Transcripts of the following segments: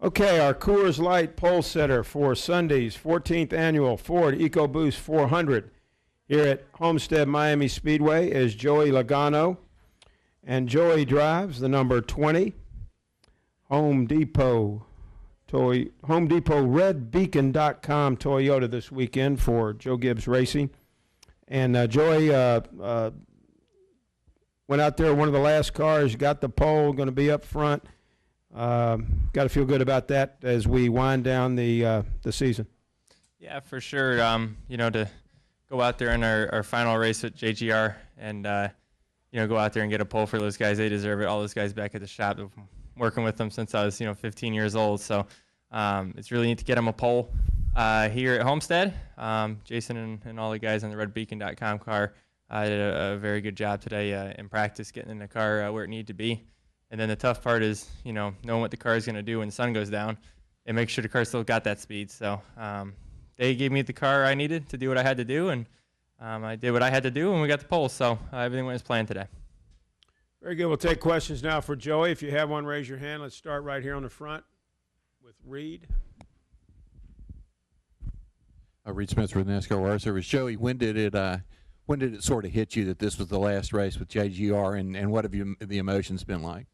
Okay, our Coors Light pole setter for Sunday's 14th annual Ford EcoBoost 400 here at Homestead Miami Speedway is Joey Logano. And Joey drives the number 20 Home Depot RedBeacon.com Toyota this weekend for Joe Gibbs Racing. And Joey went out there, one of the last cars, got the pole, going to be up front. Got to feel good about that as we wind down the season. Yeah, for sure. To go out there in our final race with JGR and, go out there and get a pole for those guys. They deserve it. All those guys back at the shop, working with them since I was, 15 years old. So it's really neat to get them a pole here at Homestead. Jason and all the guys on the RedBeacon.com car did a very good job today in practice, getting in the car where it needed to be. And then the tough part is, knowing what the car is going to do when the sun goes down and make sure the car still got that speed. So they gave me the car I needed to do what I had to do, and I did what I had to do, and we got the pole. So everything went as planned today. Very good. We'll take questions now for Joey. If you have one, raise your hand. Let's start right here on the front with Reed. Reed Smith with NASCAR Wire Service. Joey, when did it sort of hit you that this was the last race with JGR, and what have the emotions been like?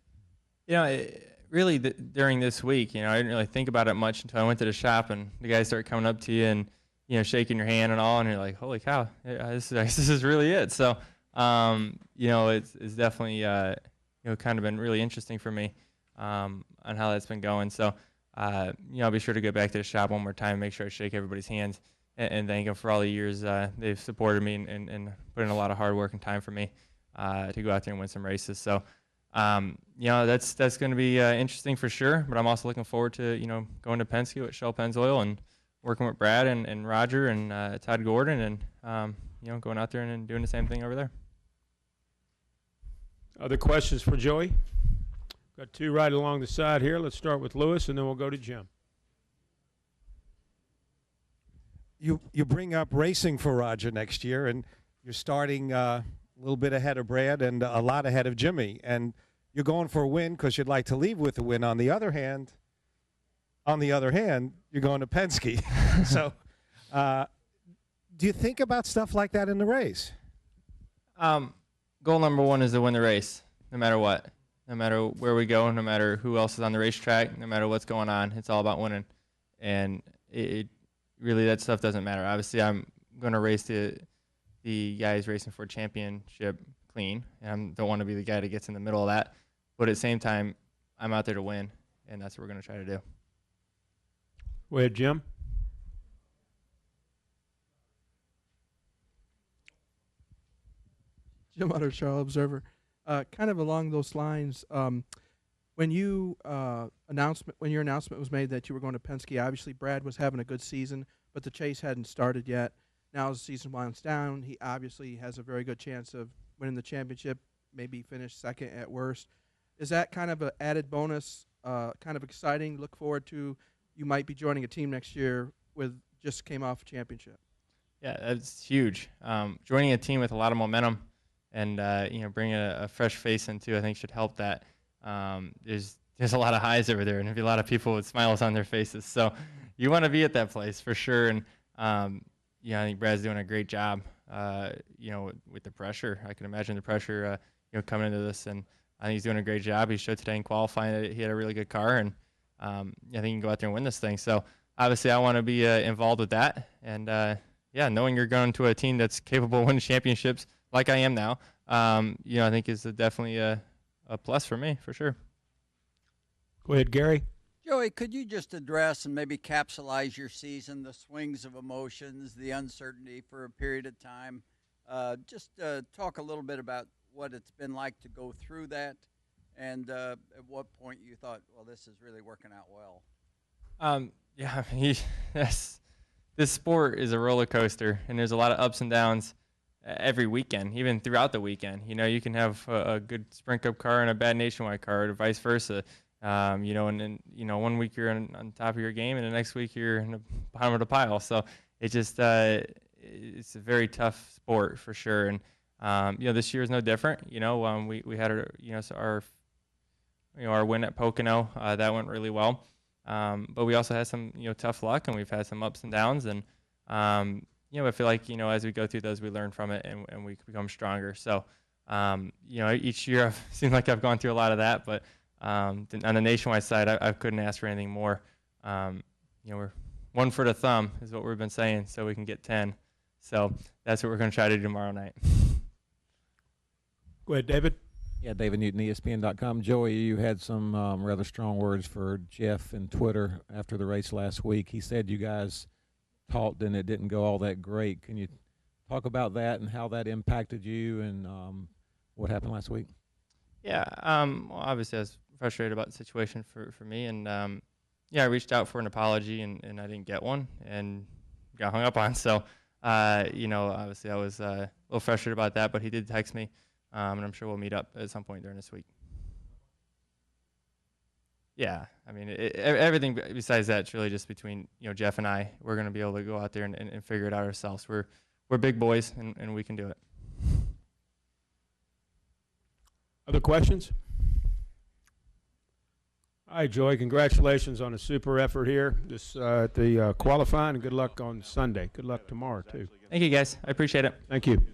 Really during this week, I didn't really think about it much until I went to the shop and the guys started coming up to you and, shaking your hand and all, and you're like, holy cow, this is really it. So, it's definitely, kind of been really interesting for me on how that's been going. So, I'll be sure to go back to the shop one more time and make sure I shake everybody's hands and thank them for all the years they've supported me and put in a lot of hard work and time for me to go out there and win some races. So, that's going to be interesting for sure. But I'm also looking forward to, going to Penske with Shell Pennzoil and working with Brad and Roger and Todd Gordon and, going out there and doing the same thing over there. Other questions for Joey? Got two right along the side here. Let's start with Lewis, and then we'll go to Jim. You bring up racing for Roger next year, and you're starting a little bit ahead of Brad and a lot ahead of Jimmy, and you're going for a win because you'd like to leave with a win. On the other hand, you're going to Penske. So do you think about stuff like that in the race? Goal number one is to win the race, no matter what. No matter where we go, no matter who else is on the racetrack, no matter what's going on, it's all about winning. And it really, that stuff doesn't matter. Obviously, I'm going to race the guys racing for a championship clean, and I don't want to be the guy that gets in the middle of that. But at the same time, I'm out there to win, and that's what we're going to try to do. Go ahead, Jim. Jim Utter, Charlotte Observer. Kind of along those lines, when your announcement was made that you were going to Penske, obviously Brad was having a good season, but the chase hadn't started yet. Now as the season winds down, he obviously has a very good chance of winning the championship, maybe finish second at worst. Is that kind of an added bonus, kind of exciting? Look forward to, you might be joining a team next year with just came off a championship. Yeah, that's huge. Joining a team with a lot of momentum and bringing a fresh face into, I think, should help that. There's a lot of highs over there, and there'll be a lot of people with smiles on their faces. So you want to be at that place for sure. And I think Brad's doing a great job. With the pressure, I can imagine the pressure, coming into this, and I think he's doing a great job. He showed today in qualifying that he had a really good car, and I think he can go out there and win this thing. So obviously, I want to be involved with that, and knowing you're going to a team that's capable of winning championships like I am now, I think is definitely a plus for me, for sure. Go ahead, Gary. Joey, could you just address and maybe capsulize your season, the swings of emotions, the uncertainty for a period of time? Just talk a little bit about what it's been like to go through that, and at what point you thought, well, this is really working out well. This sport is a roller coaster, and there's a lot of ups and downs every weekend, even throughout the weekend. You can have a good Sprint Cup car and a bad Nationwide car, or vice versa. And then 1 week you're on top of your game, and the next week you're in the bottom of the pile. So it just it's a very tough sport for sure. And this year is no different. We had our win at Pocono, that went really well. But we also had some, tough luck, and we've had some ups and downs. And, I feel like, as we go through those, we learn from it and we become stronger. So, each year I've seemed like I've gone through a lot of that. But on the nationwide side, I couldn't ask for anything more. We're 1 foot of thumb is what we've been saying, so we can get 10. So that's what we're going to try to do tomorrow night. Go ahead, David. Yeah, David Newton, ESPN.com. Joey, you had some rather strong words for Jeff and Twitter after the race last week. He said you guys talked and it didn't go all that great. Can you talk about that and how that impacted you and what happened last week? Yeah, well, obviously I was frustrated about the situation for me. And, I reached out for an apology and I didn't get one and got hung up on. So, obviously I was a little frustrated about that, but he did text me. And I'm sure we'll meet up at some point during this week. Yeah, I mean, everything besides that, it's really just between Jeff and I. We're going to be able to go out there and figure it out ourselves. We're big boys, and we can do it. Other questions? All right, Joey, congratulations on a super effort here at the qualifying, and good luck on Sunday. Good luck tomorrow, too. Thank you, guys. I appreciate it. Thank you.